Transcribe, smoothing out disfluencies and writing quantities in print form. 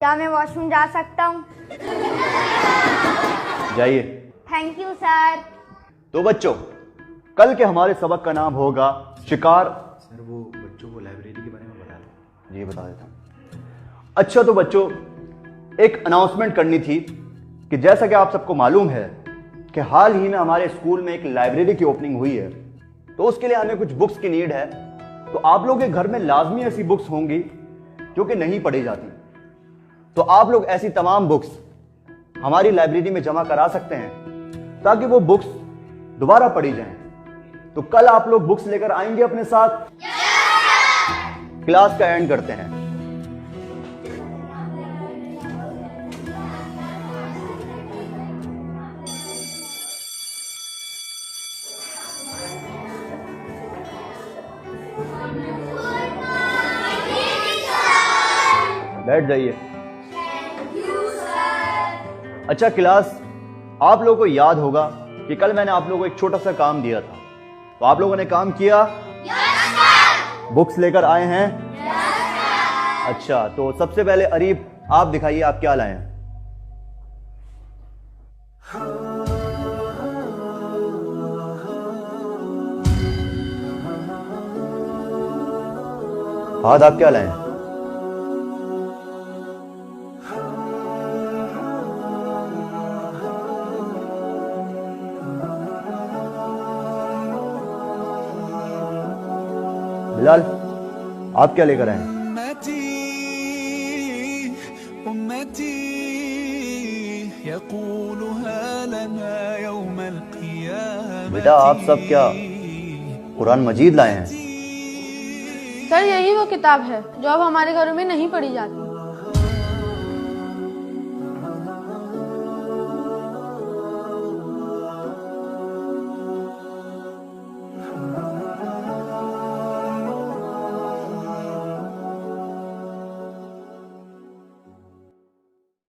क्या मैं वॉशरूम जा सकता हूँ? जाइए। Thank you sir. तो बच्चों, कल के हमारे सबक का नाम होगा शिकार। सर वो बच्चों को लाइब्रेरी के बारे में बता दें। जी बता देता हूँ। अच्छा तो बच्चों, एक अनाउंसमेंट करनी थी कि जैसा कि आप सबको मालूम है कि हाल ही में हमारे स्कूल में एक लाइब्रेरी की ओपनिंग हुई है, तो उसके लिए हमें कुछ बुक्स की नीड है। तो आप लोगों के घर में लाजमी ऐसी बुक्स होंगी जो कि नहीं पढ़ी जाती, तो आप लोग ऐसी तमाम बुक्स हमारी लाइब्रेरी में जमा करा सकते हैं ताकि वो बुक्स दोबारा पढ़ी जाएं। तो कल आप लोग बुक्स लेकर आएंगे अपने साथ? क्लास का एंड करते हैं। बैठ जाइए। अच्छा क्लास, आप लोगों को याद होगा कि कल मैंने आप लोगों को एक छोटा सा काम दिया था, तो आप लोगों ने काम किया? बुक्स लेकर आए हैं? अच्छा, तो सबसे पहले अरीब आप दिखाइए आप क्या लाए हैं। फहद आप क्या लाए हैं? बिलाल आप क्या लेकर आए हैं? बेटा आप सब क्या कुरान मजीद लाए हैं? सर यही वो किताब है जो अब हमारे घरों में नहीं पढ़ी जाती।